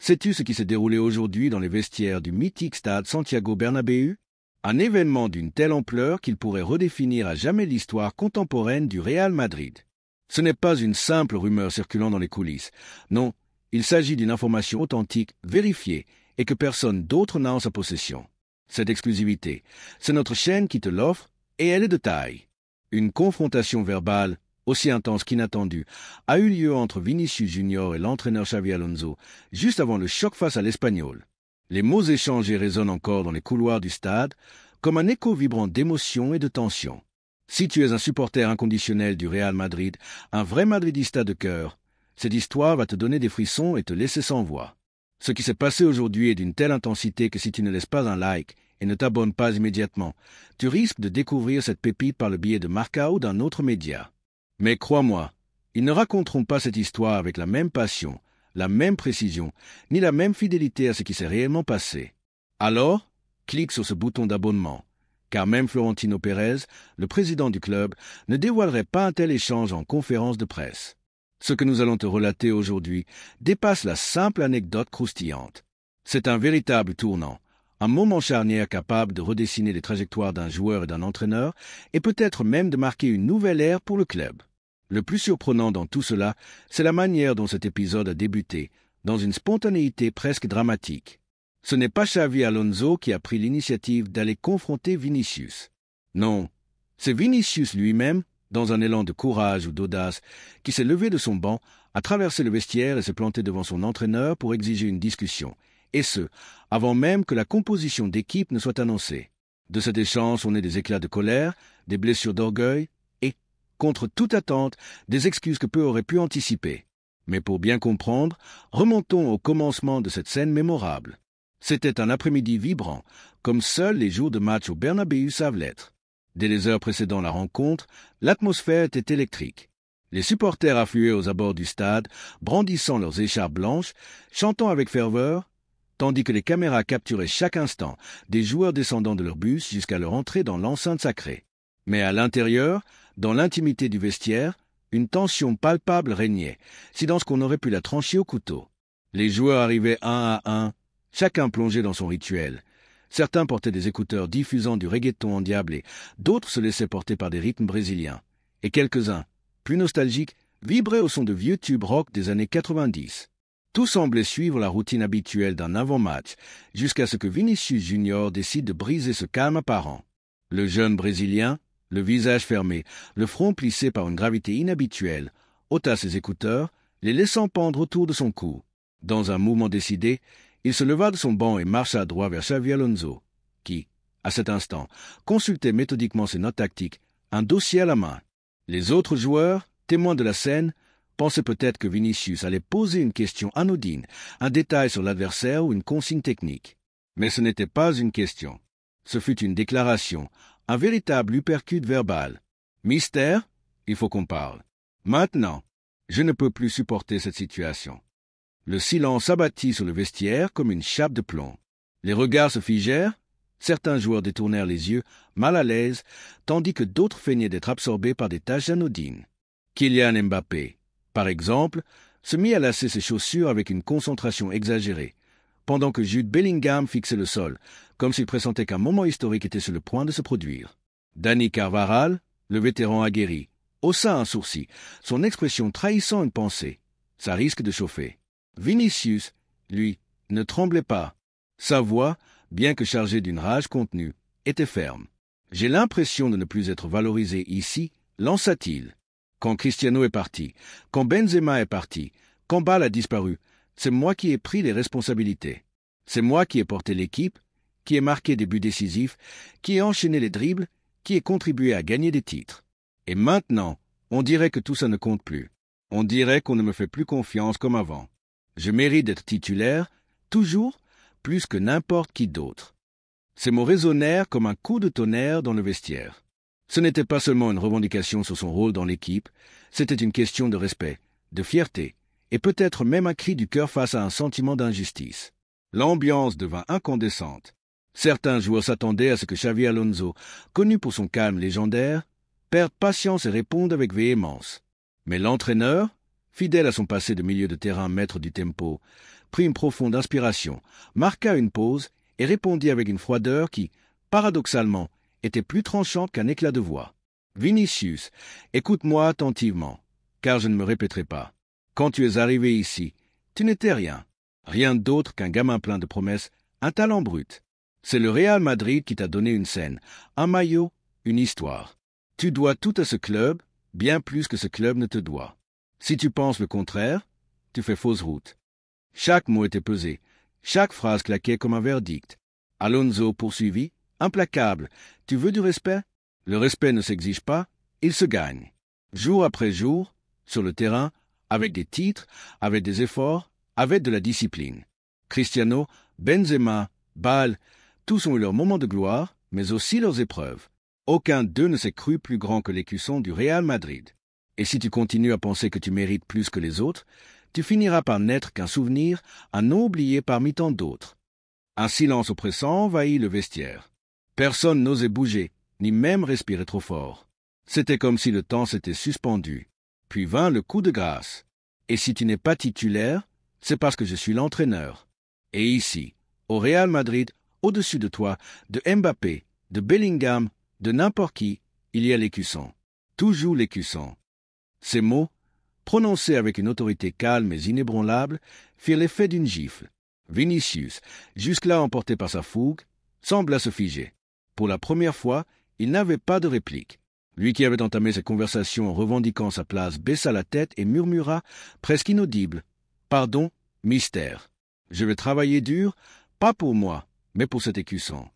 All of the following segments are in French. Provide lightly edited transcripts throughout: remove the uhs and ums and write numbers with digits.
Sais-tu ce qui s'est déroulé aujourd'hui dans les vestiaires du mythique stade Santiago Bernabéu? Un événement d'une telle ampleur qu'il pourrait redéfinir à jamais l'histoire contemporaine du Real Madrid. Ce n'est pas une simple rumeur circulant dans les coulisses. Non, il s'agit d'une information authentique, vérifiée, et que personne d'autre n'a en sa possession. Cette exclusivité, c'est notre chaîne qui te l'offre, et elle est de taille. Une confrontation verbale, aussi intense qu'inattendue, a eu lieu entre Vinicius Junior et l'entraîneur Xavi Alonso, juste avant le choc face à l'Espagnol. Les mots échangés résonnent encore dans les couloirs du stade, comme un écho vibrant d'émotion et de tension. Si tu es un supporter inconditionnel du Real Madrid, un vrai madridista de cœur, cette histoire va te donner des frissons et te laisser sans voix. Ce qui s'est passé aujourd'hui est d'une telle intensité que si tu ne laisses pas un like et ne t'abonnes pas immédiatement, tu risques de découvrir cette pépite par le biais de Marca ou d'un autre média. Mais crois-moi, ils ne raconteront pas cette histoire avec la même passion, la même précision, ni la même fidélité à ce qui s'est réellement passé. Alors, clique sur ce bouton d'abonnement, car même Florentino Pérez, le président du club, ne dévoilerait pas un tel échange en conférence de presse. Ce que nous allons te relater aujourd'hui dépasse la simple anecdote croustillante. C'est un véritable tournant, un moment charnière capable de redessiner les trajectoires d'un joueur et d'un entraîneur, et peut-être même de marquer une nouvelle ère pour le club. Le plus surprenant dans tout cela, c'est la manière dont cet épisode a débuté, dans une spontanéité presque dramatique. Ce n'est pas Xavi Alonso qui a pris l'initiative d'aller confronter Vinicius. Non, c'est Vinicius lui-même, dans un élan de courage ou d'audace, qui s'est levé de son banc, a traversé le vestiaire et s'est planté devant son entraîneur pour exiger une discussion, et ce, avant même que la composition d'équipe ne soit annoncée. De cet échange sont nés des éclats de colère, des blessures d'orgueil, contre toute attente, des excuses que peu auraient pu anticiper. Mais pour bien comprendre, remontons au commencement de cette scène mémorable. C'était un après-midi vibrant, comme seuls les jours de match au Bernabéu savent l'être. Dès les heures précédant la rencontre, l'atmosphère était électrique. Les supporters affluaient aux abords du stade, brandissant leurs écharpes blanches, chantant avec ferveur, tandis que les caméras capturaient chaque instant des joueurs descendant de leur bus jusqu'à leur entrée dans l'enceinte sacrée. Mais à l'intérieur, dans l'intimité du vestiaire, une tension palpable régnait, si dense qu'on aurait pu la trancher au couteau. Les joueurs arrivaient un à un, chacun plongé dans son rituel. Certains portaient des écouteurs diffusant du reggaeton endiablé, d'autres se laissaient porter par des rythmes brésiliens. Et quelques-uns, plus nostalgiques, vibraient au son de vieux tubes rock des années 90. Tout semblait suivre la routine habituelle d'un avant-match, jusqu'à ce que Vinicius Junior décide de briser ce calme apparent. Le jeune Brésilien, le visage fermé, le front plissé par une gravité inhabituelle, ôta ses écouteurs, les laissant pendre autour de son cou. Dans un mouvement décidé, il se leva de son banc et marcha droit vers Xavi Alonso, qui, à cet instant, consultait méthodiquement ses notes tactiques, un dossier à la main. Les autres joueurs, témoins de la scène, pensaient peut-être que Vinicius allait poser une question anodine, un détail sur l'adversaire ou une consigne technique. Mais ce n'était pas une question. Ce fut une déclaration, un véritable uppercut verbal. Mystère, il faut qu'on parle. Maintenant, je ne peux plus supporter cette situation. Le silence s'abattit sur le vestiaire comme une chape de plomb. Les regards se figèrent, certains joueurs détournèrent les yeux, mal à l'aise, tandis que d'autres feignaient d'être absorbés par des tâches anodines. Kylian Mbappé, par exemple, se mit à lasser ses chaussures avec une concentration exagérée, pendant que Jude Bellingham fixait le sol, comme s'il pressentait qu'un moment historique était sur le point de se produire. Dani Carvajal, le vétéran aguerri, haussa un sourcil, son expression trahissant une pensée. Ça risque de chauffer. Vinicius, lui, ne tremblait pas. Sa voix, bien que chargée d'une rage contenue, était ferme. « J'ai l'impression de ne plus être valorisé ici », lança-t-il. Quand Cristiano est parti, quand Benzema est parti, quand Bale a disparu, c'est moi qui ai pris les responsabilités. C'est moi qui ai porté l'équipe, qui ai marqué des buts décisifs, qui ai enchaîné les dribbles, qui ai contribué à gagner des titres. Et maintenant, on dirait que tout ça ne compte plus. On dirait qu'on ne me fait plus confiance comme avant. Je mérite d'être titulaire, toujours, plus que n'importe qui d'autre. Ces mots résonnèrent comme un coup de tonnerre dans le vestiaire. Ce n'était pas seulement une revendication sur son rôle dans l'équipe, c'était une question de respect, de fierté, et peut-être même un cri du cœur face à un sentiment d'injustice. L'ambiance devint incandescente. Certains joueurs s'attendaient à ce que Xavi Alonso, connu pour son calme légendaire, perde patience et réponde avec véhémence. Mais l'entraîneur, fidèle à son passé de milieu de terrain maître du tempo, prit une profonde inspiration, marqua une pause et répondit avec une froideur qui, paradoxalement, était plus tranchante qu'un éclat de voix. « Vinicius, écoute-moi attentivement, car je ne me répéterai pas. Quand tu es arrivé ici, tu n'étais rien. Rien d'autre qu'un gamin plein de promesses, un talent brut. C'est le Real Madrid qui t'a donné une scène, un maillot, une histoire. Tu dois tout à ce club, bien plus que ce club ne te doit. Si tu penses le contraire, tu fais fausse route. » Chaque mot était pesé, chaque phrase claquait comme un verdict. Alonso poursuivit, implacable. « Tu veux du respect ? Le respect ne s'exige pas, il se gagne. Jour après jour, sur le terrain, avec des titres, avec des efforts, avec de la discipline. Cristiano, Benzema, Bale, tous ont eu leurs moments de gloire, mais aussi leurs épreuves. Aucun d'eux ne s'est cru plus grand que l'écusson du Real Madrid. Et si tu continues à penser que tu mérites plus que les autres, tu finiras par n'être qu'un souvenir, un nom oublié parmi tant d'autres. Un silence oppressant envahit le vestiaire. Personne n'osait bouger, ni même respirer trop fort. C'était comme si le temps s'était suspendu. Puis vint le coup de grâce. Et si tu n'es pas titulaire, c'est parce que je suis l'entraîneur. Et ici, au Real Madrid, au-dessus de toi, de Mbappé, de Bellingham, de n'importe qui, il y a l'écusson. Toujours l'écusson. Ces mots, prononcés avec une autorité calme et inébranlable, firent l'effet d'une gifle. Vinicius, jusque-là emporté par sa fougue, sembla se figer. Pour la première fois, il n'avait pas de réplique. Lui qui avait entamé cette conversation en revendiquant sa place baissa la tête et murmura, presque inaudible, « Pardon, mystère. Je vais travailler dur, pas pour moi, mais pour cet écusson. »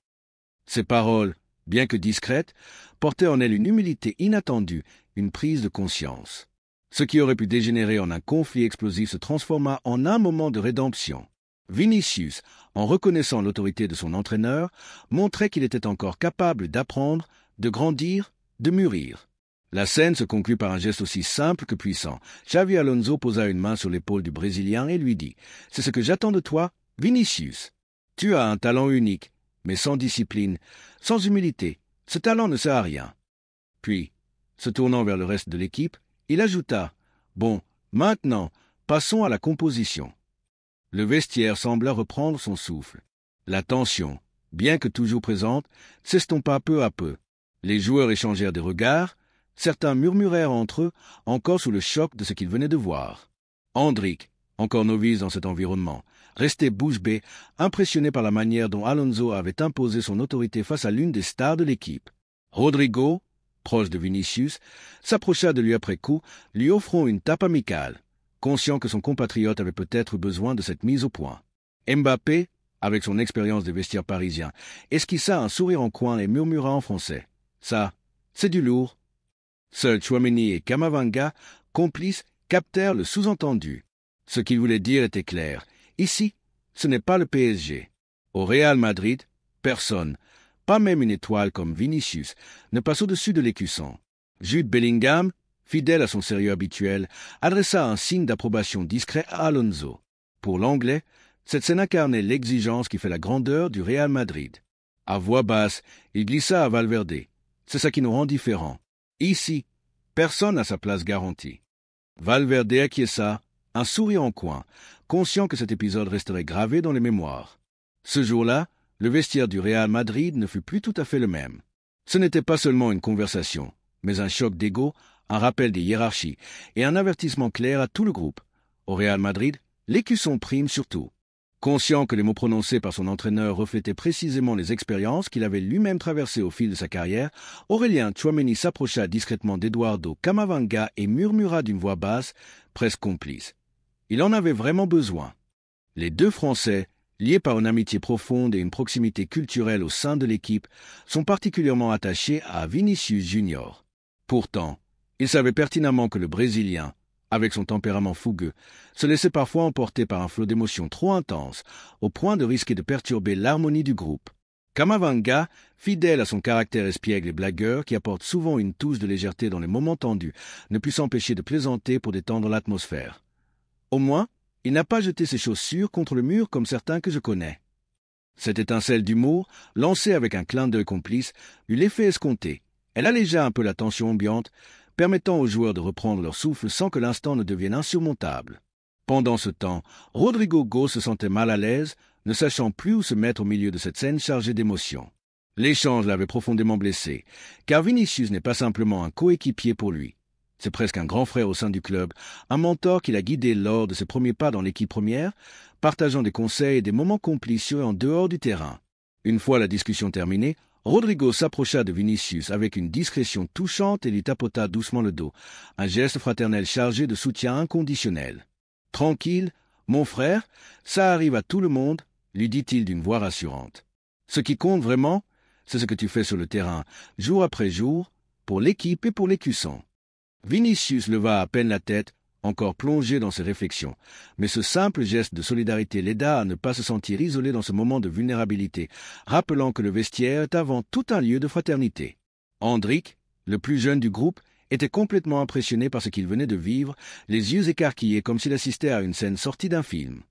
Ces paroles, bien que discrètes, portaient en elles une humilité inattendue, une prise de conscience. Ce qui aurait pu dégénérer en un conflit explosif se transforma en un moment de rédemption. Vinicius, en reconnaissant l'autorité de son entraîneur, montrait qu'il était encore capable d'apprendre, de grandir, de mûrir. La scène se conclut par un geste aussi simple que puissant. Xavi Alonso posa une main sur l'épaule du Brésilien et lui dit « C'est ce que j'attends de toi, Vinicius. Tu as un talent unique, mais sans discipline, sans humilité. Ce talent ne sert à rien. » Puis, se tournant vers le reste de l'équipe, il ajouta « Bon, maintenant, passons à la composition. » Le vestiaire sembla reprendre son souffle. La tension, bien que toujours présente, s'estompa peu à peu. Les joueurs échangèrent des regards, certains murmurèrent entre eux, encore sous le choc de ce qu'ils venaient de voir. Endrick, encore novice dans cet environnement, restait bouche bée, impressionné par la manière dont Alonso avait imposé son autorité face à l'une des stars de l'équipe. Rodrigo, proche de Vinicius, s'approcha de lui après coup, lui offrant une tape amicale, conscient que son compatriote avait peut-être besoin de cette mise au point. Mbappé, avec son expérience des vestiaires parisiens, esquissa un sourire en coin et murmura en français. « Ça, c'est du lourd. » Seuls Tchouaméni et Camavinga, complices, captèrent le sous-entendu. Ce qu'il voulait dire était clair. Ici, ce n'est pas le PSG. Au Real Madrid, personne, pas même une étoile comme Vinicius, ne passe au-dessus de l'écusson. Jude Bellingham, fidèle à son sérieux habituel, adressa un signe d'approbation discret à Alonso. Pour l'Anglais, cette scène incarnait l'exigence qui fait la grandeur du Real Madrid. À voix basse, il glissa à Valverde. C'est ça qui nous rend différents. Ici, personne n'a sa place garantie. Valverde acquiesça, un sourire en coin, conscient que cet épisode resterait gravé dans les mémoires. Ce jour-là, le vestiaire du Real Madrid ne fut plus tout à fait le même. Ce n'était pas seulement une conversation, mais un choc d'ego, un rappel des hiérarchies et un avertissement clair à tout le groupe. Au Real Madrid, l'écusson prime surtout. Conscient que les mots prononcés par son entraîneur reflétaient précisément les expériences qu'il avait lui-même traversées au fil de sa carrière, Aurélien Tchouaméni s'approcha discrètement d'Eduardo Camavinga et murmura d'une voix basse, presque complice. Il en avait vraiment besoin. Les deux Français, liés par une amitié profonde et une proximité culturelle au sein de l'équipe, sont particulièrement attachés à Vinicius Junior. Pourtant, ils savaient pertinemment que le Brésilien, avec son tempérament fougueux, se laissait parfois emporter par un flot d'émotions trop intense, au point de risquer de perturber l'harmonie du groupe. Camavinga, fidèle à son caractère espiègle et blagueur qui apporte souvent une touche de légèreté dans les moments tendus, ne put s'empêcher de plaisanter pour détendre l'atmosphère. Au moins, il n'a pas jeté ses chaussures contre le mur comme certains que je connais. Cette étincelle d'humour, lancée avec un clin d'œil complice, eut l'effet escompté. Elle allégea un peu la tension ambiante, permettant aux joueurs de reprendre leur souffle sans que l'instant ne devienne insurmontable. Pendant ce temps, Rodrigo Go se sentait mal à l'aise, ne sachant plus où se mettre au milieu de cette scène chargée d'émotions. L'échange l'avait profondément blessé, car Vinicius n'est pas simplement un coéquipier pour lui. C'est presque un grand frère au sein du club, un mentor qui l'a guidé lors de ses premiers pas dans l'équipe première, partageant des conseils et des moments complices sur et en dehors du terrain. Une fois la discussion terminée, Rodrigo s'approcha de Vinicius avec une discrétion touchante et lui tapota doucement le dos, un geste fraternel chargé de soutien inconditionnel. « Tranquille, mon frère, ça arrive à tout le monde », lui dit-il d'une voix rassurante. « Ce qui compte vraiment, c'est ce que tu fais sur le terrain, jour après jour, pour l'équipe et pour l'écusson. » Vinicius leva à peine la tête, encore plongé dans ses réflexions, mais ce simple geste de solidarité l'aida à ne pas se sentir isolé dans ce moment de vulnérabilité, rappelant que le vestiaire est avant tout un lieu de fraternité. Hendrik, le plus jeune du groupe, était complètement impressionné par ce qu'il venait de vivre, les yeux écarquillés comme s'il assistait à une scène sortie d'un film.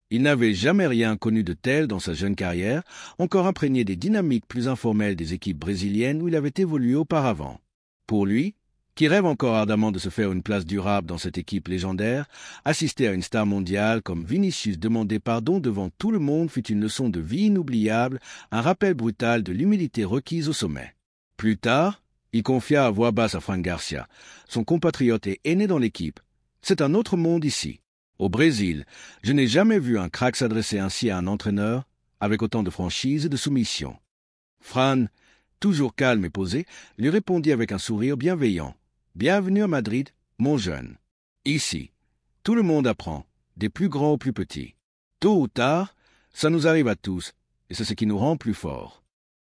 Il n'avait jamais rien connu de tel dans sa jeune carrière, encore imprégné des dynamiques plus informelles des équipes brésiliennes où il avait évolué auparavant. Pour lui, qui rêve encore ardemment de se faire une place durable dans cette équipe légendaire, assister à une star mondiale comme Vinicius demander pardon devant tout le monde fut une leçon de vie inoubliable, un rappel brutal de l'humilité requise au sommet. Plus tard, il confia à voix basse à Frank Garcia, son compatriote et aîné dans l'équipe. « C'est un autre monde ici. Au Brésil, je n'ai jamais vu un crack s'adresser ainsi à un entraîneur, avec autant de franchise et de soumission. » Fran, toujours calme et posé, lui répondit avec un sourire bienveillant. « Bienvenue à Madrid, mon jeune. Ici, tout le monde apprend, des plus grands aux plus petits. Tôt ou tard, ça nous arrive à tous, et c'est ce qui nous rend plus forts. »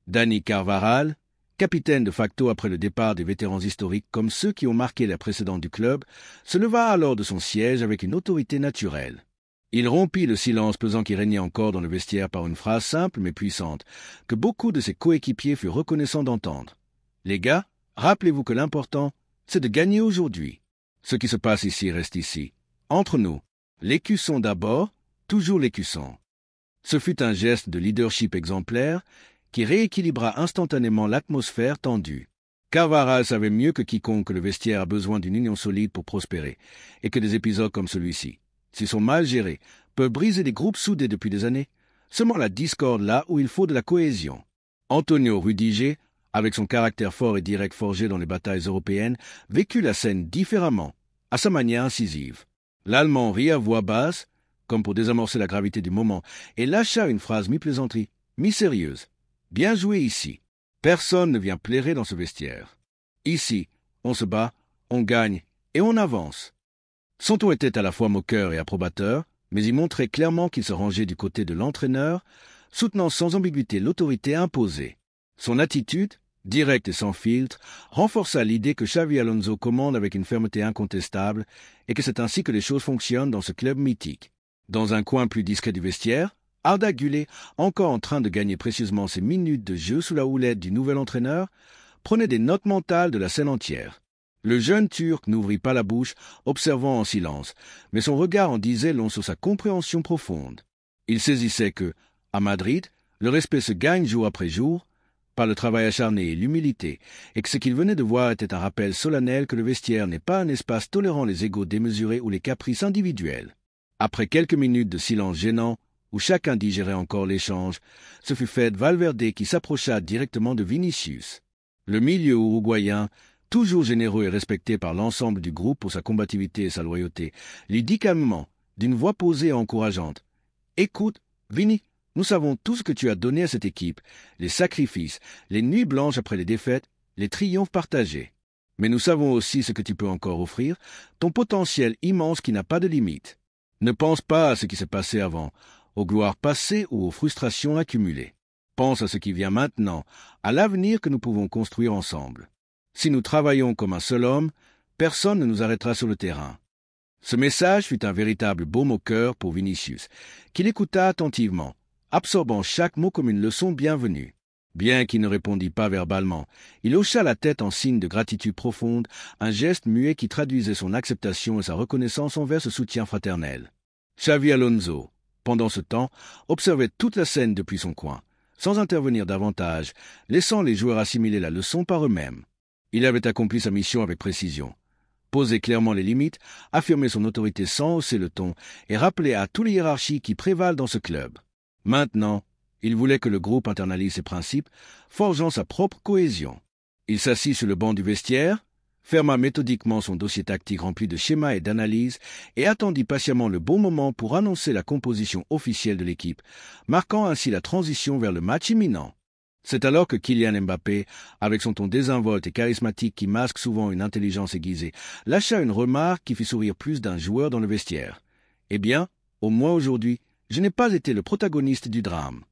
Dani Carvajal, capitaine de facto après le départ des vétérans historiques comme ceux qui ont marqué la précédente du club, se leva alors de son siège avec une autorité naturelle. Il rompit le silence pesant qui régnait encore dans le vestiaire par une phrase simple mais puissante, que beaucoup de ses coéquipiers furent reconnaissants d'entendre. « Les gars, rappelez-vous que l'important, c'est de gagner aujourd'hui. Ce qui se passe ici reste ici. Entre nous, l'écusson d'abord, toujours l'écusson. » Ce fut un geste de leadership exemplaire qui rééquilibra instantanément l'atmosphère tendue. Carvajal savait mieux que quiconque que le vestiaire a besoin d'une union solide pour prospérer, et que des épisodes comme celui-ci, s'ils sont mal gérés, peuvent briser des groupes soudés depuis des années. Seulement la discorde là où il faut de la cohésion. Antonio Rudiger, avec son caractère fort et direct forgé dans les batailles européennes, vécut la scène différemment, à sa manière incisive. L'Allemand rit à voix basse, comme pour désamorcer la gravité du moment, et lâcha une phrase mi-plaisanterie, mi-sérieuse. « Bien joué ici. Personne ne vient plairer dans ce vestiaire. Ici, on se bat, on gagne et on avance. » Son ton était à la fois moqueur et approbateur, mais il montrait clairement qu'il se rangeait du côté de l'entraîneur, soutenant sans ambiguïté l'autorité imposée. Son attitude, directe et sans filtre, renforça l'idée que Xavi Alonso commande avec une fermeté incontestable et que c'est ainsi que les choses fonctionnent dans ce club mythique. Dans un coin plus discret du vestiaire, Arda Güler, encore en train de gagner précieusement ses minutes de jeu sous la houlette du nouvel entraîneur, prenait des notes mentales de la scène entière. Le jeune Turc n'ouvrit pas la bouche, observant en silence, mais son regard en disait long sur sa compréhension profonde. Il saisissait que, à Madrid, le respect se gagne jour après jour, par le travail acharné et l'humilité, et que ce qu'il venait de voir était un rappel solennel que le vestiaire n'est pas un espace tolérant les égos démesurés ou les caprices individuels. Après quelques minutes de silence gênant, où chacun digérait encore l'échange, ce fut Fede Valverde qui s'approcha directement de Vinicius. Le milieu uruguayen, toujours généreux et respecté par l'ensemble du groupe pour sa combativité et sa loyauté, lui dit calmement, d'une voix posée et encourageante, « Écoute, Vini, nous savons tout ce que tu as donné à cette équipe, les sacrifices, les nuits blanches après les défaites, les triomphes partagés. Mais nous savons aussi ce que tu peux encore offrir, ton potentiel immense qui n'a pas de limite. Ne pense pas à ce qui s'est passé avant, aux gloires passées ou aux frustrations accumulées. Pense à ce qui vient maintenant, à l'avenir que nous pouvons construire ensemble. Si nous travaillons comme un seul homme, personne ne nous arrêtera sur le terrain. » Ce message fut un véritable baume au cœur pour Vinicius, qui l'écouta attentivement, absorbant chaque mot comme une leçon bienvenue. Bien qu'il ne répondît pas verbalement, il hocha la tête en signe de gratitude profonde, un geste muet qui traduisait son acceptation et sa reconnaissance envers ce soutien fraternel. Xavi Alonso, pendant ce temps, observait toute la scène depuis son coin, sans intervenir davantage, laissant les joueurs assimiler la leçon par eux-mêmes. Il avait accompli sa mission avec précision. poser clairement les limites, affirmer son autorité sans hausser le ton et rappeler à toutes les hiérarchies qui prévalent dans ce club. Maintenant, il voulait que le groupe internalise ses principes, forgeant sa propre cohésion. Il s'assit sur le banc du vestiaire, ferma méthodiquement son dossier tactique rempli de schémas et d'analyses et attendit patiemment le bon moment pour annoncer la composition officielle de l'équipe, marquant ainsi la transition vers le match imminent. C'est alors que Kylian Mbappé, avec son ton désinvolte et charismatique qui masque souvent une intelligence aiguisée, lâcha une remarque qui fit sourire plus d'un joueur dans le vestiaire. « Eh bien, au moins aujourd'hui, je n'ai pas été le protagoniste du drame. »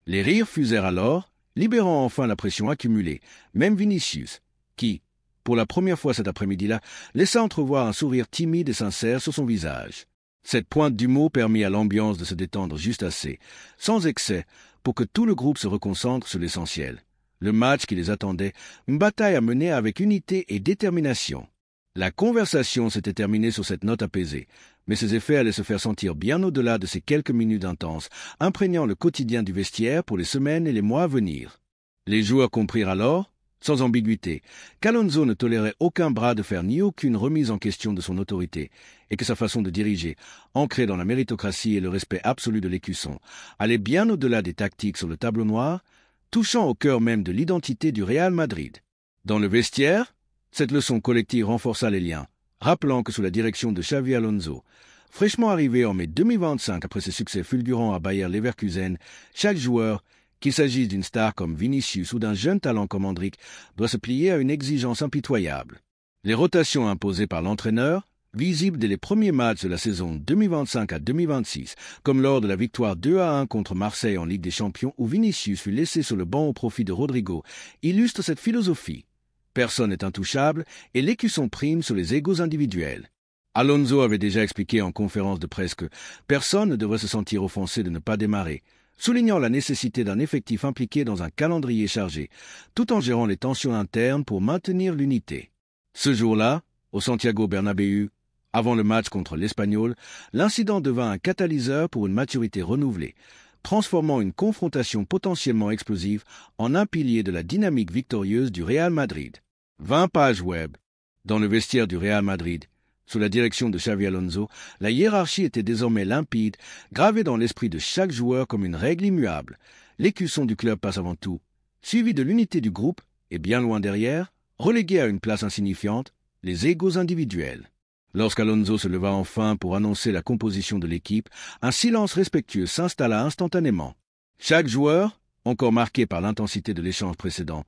Les rires fusèrent alors, libérant enfin la pression accumulée, même Vinicius, qui, pour la première fois cet après-midi-là, laissa entrevoir un sourire timide et sincère sur son visage. Cette pointe d'humour permit à l'ambiance de se détendre juste assez, sans excès, pour que tout le groupe se reconcentre sur l'essentiel. Le match qui les attendait, une bataille à mener avec unité et détermination. La conversation s'était terminée sur cette note apaisée, mais ses effets allaient se faire sentir bien au-delà de ces quelques minutes intenses, imprégnant le quotidien du vestiaire pour les semaines et les mois à venir. Les joueurs comprirent alors, sans ambiguïté, qu'Alonso ne tolérait aucun bras de fer ni aucune remise en question de son autorité, et que sa façon de diriger, ancrée dans la méritocratie et le respect absolu de l'écusson, allait bien au-delà des tactiques sur le tableau noir, touchant au cœur même de l'identité du Real Madrid. Dans le vestiaire, cette leçon collective renforça les liens, rappelant que sous la direction de Xavi Alonso, fraîchement arrivé en mai 2025 après ses succès fulgurants à Bayer Leverkusen, chaque joueur, qu'il s'agisse d'une star comme Vinicius ou d'un jeune talent comme Endrick, doit se plier à une exigence impitoyable. Les rotations imposées par l'entraîneur, visibles dès les premiers matchs de la saison 2025 à 2026, comme lors de la victoire 2-1 contre Marseille en Ligue des Champions où Vinicius fut laissé sur le banc au profit de Rodrigo, illustrent cette philosophie. Personne n'est intouchable et l'écusson prime sur les égos individuels. Alonso avait déjà expliqué en conférence de presse que personne ne devrait se sentir offensé de ne pas démarrer, soulignant la nécessité d'un effectif impliqué dans un calendrier chargé, tout en gérant les tensions internes pour maintenir l'unité. Ce jour-là, au Santiago Bernabéu, avant le match contre l'Espagnol, l'incident devint un catalyseur pour une maturité renouvelée, transformant une confrontation potentiellement explosive en un pilier de la dynamique victorieuse du Real Madrid. 20 pages web. Dans le vestiaire du Real Madrid, sous la direction de Xavi Alonso, la hiérarchie était désormais limpide, gravée dans l'esprit de chaque joueur comme une règle immuable. L'écusson du club passe avant tout, suivi de l'unité du groupe, et bien loin derrière, relégué à une place insignifiante, les égos individuels. Lorsqu'Alonso se leva enfin pour annoncer la composition de l'équipe, un silence respectueux s'installa instantanément. Chaque joueur, encore marqué par l'intensité de l'échange précédent,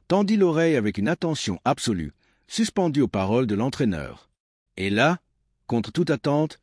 tendit l'oreille avec une attention absolue, suspendue aux paroles de l'entraîneur. Et là, contre toute attente,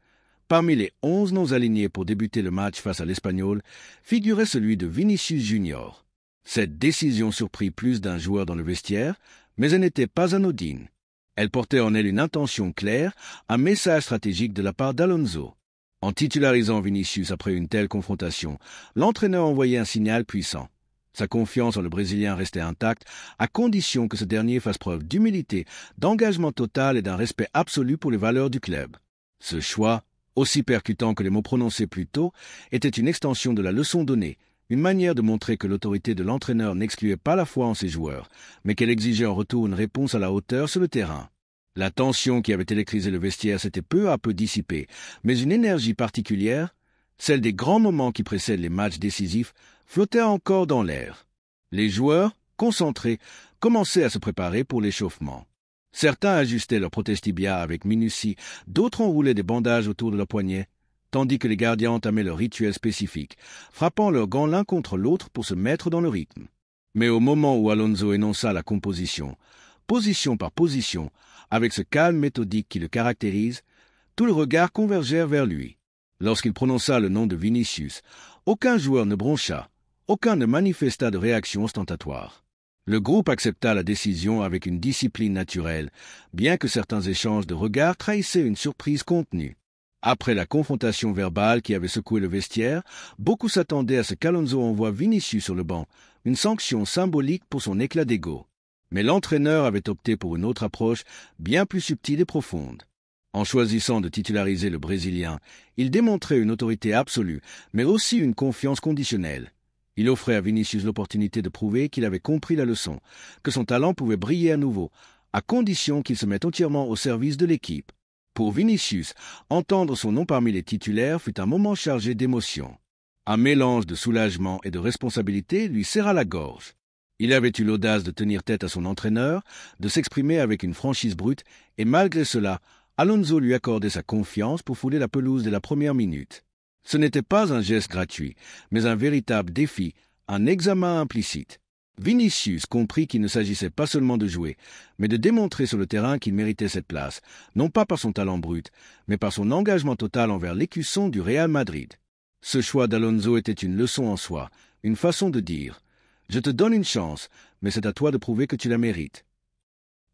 parmi les 11 noms alignés pour débuter le match face à l'Espagnol, figurait celui de Vinicius Junior. Cette décision surprit plus d'un joueur dans le vestiaire, mais elle n'était pas anodine. Elle portait en elle une intention claire, un message stratégique de la part d'Alonso. En titularisant Vinicius après une telle confrontation, l'entraîneur envoyait un signal puissant. Sa confiance en le Brésilien restait intacte, à condition que ce dernier fasse preuve d'humilité, d'engagement total et d'un respect absolu pour les valeurs du club. Ce choix, aussi percutant que les mots prononcés plus tôt, était une extension de la leçon donnée, une manière de montrer que l'autorité de l'entraîneur n'excluait pas la foi en ses joueurs, mais qu'elle exigeait en retour une réponse à la hauteur sur le terrain. La tension qui avait électrisé le vestiaire s'était peu à peu dissipée, mais une énergie particulière, celle des grands moments qui précèdent les matchs décisifs, flottait encore dans l'air. Les joueurs, concentrés, commençaient à se préparer pour l'échauffement. Certains ajustaient leur protestibia avec minutie, d'autres enroulaient des bandages autour de leurs poignets, tandis que les gardiens entamaient leur rituel spécifique, frappant leurs gants l'un contre l'autre pour se mettre dans le rythme. Mais au moment où Alonso énonça la composition, position par position, avec ce calme méthodique qui le caractérise, tous les regards convergèrent vers lui. Lorsqu'il prononça le nom de Vinicius, aucun joueur ne broncha, aucun ne manifesta de réaction ostentatoire. Le groupe accepta la décision avec une discipline naturelle, bien que certains échanges de regards trahissaient une surprise contenue. Après la confrontation verbale qui avait secoué le vestiaire, beaucoup s'attendaient à ce qu'Alonso envoie Vinicius sur le banc, une sanction symbolique pour son éclat d'ego. Mais l'entraîneur avait opté pour une autre approche, bien plus subtile et profonde. En choisissant de titulariser le Brésilien, il démontrait une autorité absolue, mais aussi une confiance conditionnelle. Il offrait à Vinicius l'opportunité de prouver qu'il avait compris la leçon, que son talent pouvait briller à nouveau, à condition qu'il se mette entièrement au service de l'équipe. Pour Vinicius, entendre son nom parmi les titulaires fut un moment chargé d'émotion. Un mélange de soulagement et de responsabilité lui serra la gorge. Il avait eu l'audace de tenir tête à son entraîneur, de s'exprimer avec une franchise brute, et malgré cela, Alonso lui accordait sa confiance pour fouler la pelouse dès la première minute. Ce n'était pas un geste gratuit, mais un véritable défi, un examen implicite. Vinicius comprit qu'il ne s'agissait pas seulement de jouer, mais de démontrer sur le terrain qu'il méritait cette place, non pas par son talent brut, mais par son engagement total envers l'écusson du Real Madrid. Ce choix d'Alonso était une leçon en soi, une façon de dire « Je te donne une chance, mais c'est à toi de prouver que tu la mérites ».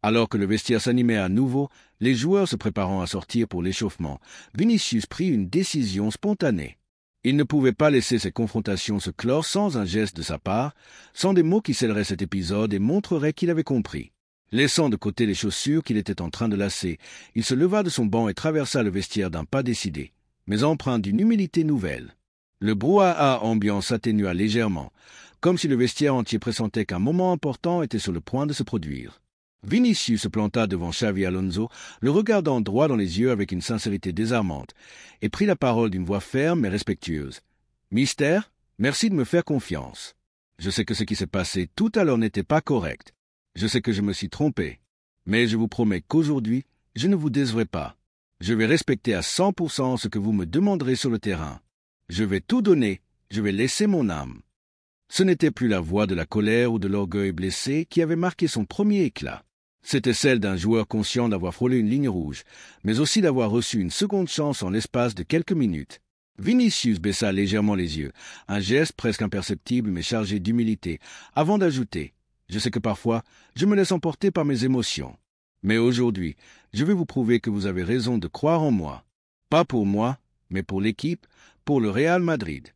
Alors que le vestiaire s'animait à nouveau, les joueurs se préparant à sortir pour l'échauffement, Vinicius prit une décision spontanée. Il ne pouvait pas laisser ces confrontations se clore sans un geste de sa part, sans des mots qui scelleraient cet épisode et montreraient qu'il avait compris. Laissant de côté les chaussures qu'il était en train de lasser, il se leva de son banc et traversa le vestiaire d'un pas décidé, mais empreint d'une humilité nouvelle. Le brouhaha ambiant s'atténua légèrement, comme si le vestiaire entier pressentait qu'un moment important était sur le point de se produire. Vinicius se planta devant Xavi Alonso, le regardant droit dans les yeux avec une sincérité désarmante, et prit la parole d'une voix ferme mais respectueuse. « Mister, merci de me faire confiance. Je sais que ce qui s'est passé tout à l'heure n'était pas correct. Je sais que je me suis trompé. Mais je vous promets qu'aujourd'hui, je ne vous décevrai pas. Je vais respecter à 100% ce que vous me demanderez sur le terrain. Je vais tout donner, je vais laisser mon âme. » Ce n'était plus la voix de la colère ou de l'orgueil blessé qui avait marqué son premier éclat. C'était celle d'un joueur conscient d'avoir frôlé une ligne rouge, mais aussi d'avoir reçu une seconde chance en l'espace de quelques minutes. Vinicius baissa légèrement les yeux, un geste presque imperceptible mais chargé d'humilité, avant d'ajouter « Je sais que parfois, je me laisse emporter par mes émotions. Mais aujourd'hui, je vais vous prouver que vous avez raison de croire en moi. Pas pour moi, mais pour l'équipe, pour le Real Madrid. »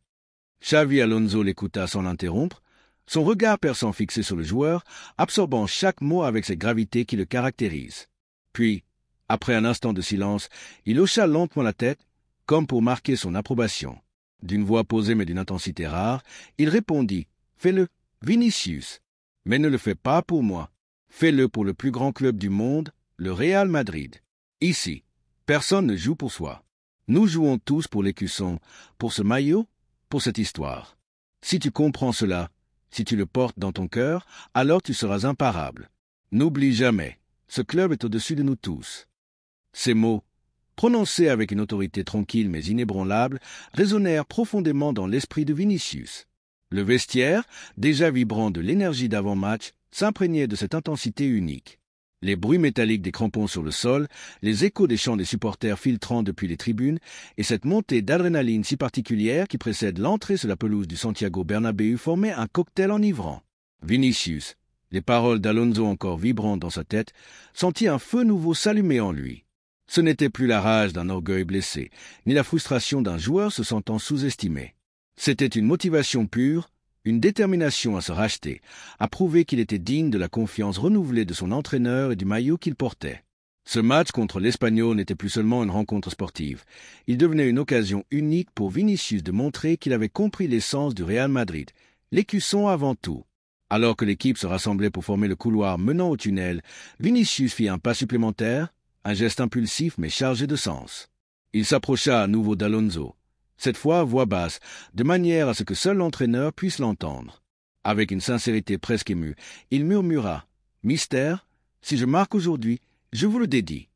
Xavi Alonso l'écouta sans l'interrompre, son regard perçant fixé sur le joueur, absorbant chaque mot avec cette gravité qui le caractérise. Puis, après un instant de silence, il hocha lentement la tête, comme pour marquer son approbation. D'une voix posée mais d'une intensité rare, il répondit « Fais-le, Vinicius, mais ne le fais pas pour moi. Fais-le pour le plus grand club du monde, le Real Madrid. Ici, personne ne joue pour soi. Nous jouons tous pour l'écusson, pour ce maillot, pour cette histoire. Si tu comprends cela, si tu le portes dans ton cœur, alors tu seras imparable. N'oublie jamais, ce club est au-dessus de nous tous. » Ces mots, prononcés avec une autorité tranquille mais inébranlable, résonnèrent profondément dans l'esprit de Vinicius. Le vestiaire, déjà vibrant de l'énergie d'avant-match, s'imprégnait de cette intensité unique. Les bruits métalliques des crampons sur le sol, les échos des chants des supporters filtrant depuis les tribunes, et cette montée d'adrénaline si particulière qui précède l'entrée sur la pelouse du Santiago Bernabéu formaient un cocktail enivrant. Vinicius, les paroles d'Alonso encore vibrantes dans sa tête, sentit un feu nouveau s'allumer en lui. Ce n'était plus la rage d'un orgueil blessé, ni la frustration d'un joueur se sentant sous-estimé. C'était une motivation pure, une détermination à se racheter, à prouver qu'il était digne de la confiance renouvelée de son entraîneur et du maillot qu'il portait. Ce match contre l'Espagnol n'était plus seulement une rencontre sportive. Il devenait une occasion unique pour Vinicius de montrer qu'il avait compris l'essence du Real Madrid, l'écusson avant tout. Alors que l'équipe se rassemblait pour former le couloir menant au tunnel, Vinicius fit un pas supplémentaire, un geste impulsif mais chargé de sens. Il s'approcha à nouveau d'Alonso, cette fois à voix basse, de manière à ce que seul l'entraîneur puisse l'entendre. Avec une sincérité presque émue, il murmura « Mister, si je marque aujourd'hui, je vous le dédie. »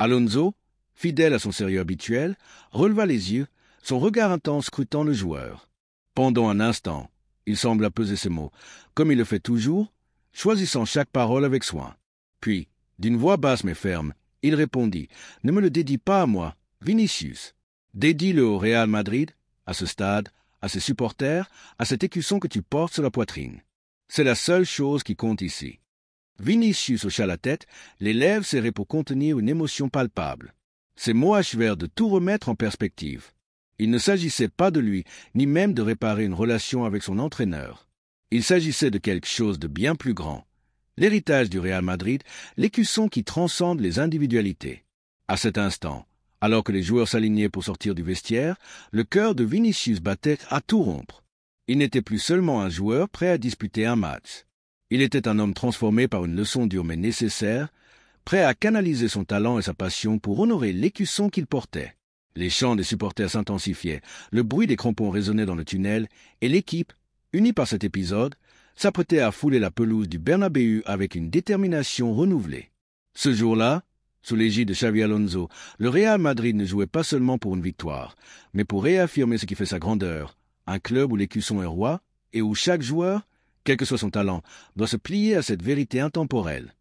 Alonso, fidèle à son sérieux habituel, releva les yeux, son regard intense scrutant le joueur. Pendant un instant, il sembla peser ses mots, comme il le fait toujours, choisissant chaque parole avec soin. Puis, d'une voix basse mais ferme, il répondit « Ne me le dédie pas à moi, Vinicius. Dédie-le au Real Madrid, à ce stade, à ses supporters, à cet écusson que tu portes sur la poitrine. C'est la seule chose qui compte ici. » Vinicius hocha la tête, les lèvres serrées pour contenir une émotion palpable. Ces mots achevèrent de tout remettre en perspective. Il ne s'agissait pas de lui, ni même de réparer une relation avec son entraîneur. Il s'agissait de quelque chose de bien plus grand. L'héritage du Real Madrid, l'écusson qui transcende les individualités. À cet instant, alors que les joueurs s'alignaient pour sortir du vestiaire, le cœur de Vinicius battait à tout rompre. Il n'était plus seulement un joueur prêt à disputer un match. Il était un homme transformé par une leçon dure mais nécessaire, prêt à canaliser son talent et sa passion pour honorer l'écusson qu'il portait. Les chants des supporters s'intensifiaient, le bruit des crampons résonnait dans le tunnel, et l'équipe, unie par cet épisode, s'apprêtait à fouler la pelouse du Bernabéu avec une détermination renouvelée. Ce jour-là, sous l'égide de Xabi Alonso, le Real Madrid ne jouait pas seulement pour une victoire, mais pour réaffirmer ce qui fait sa grandeur, un club où l'écusson est roi et où chaque joueur, quel que soit son talent, doit se plier à cette vérité intemporelle.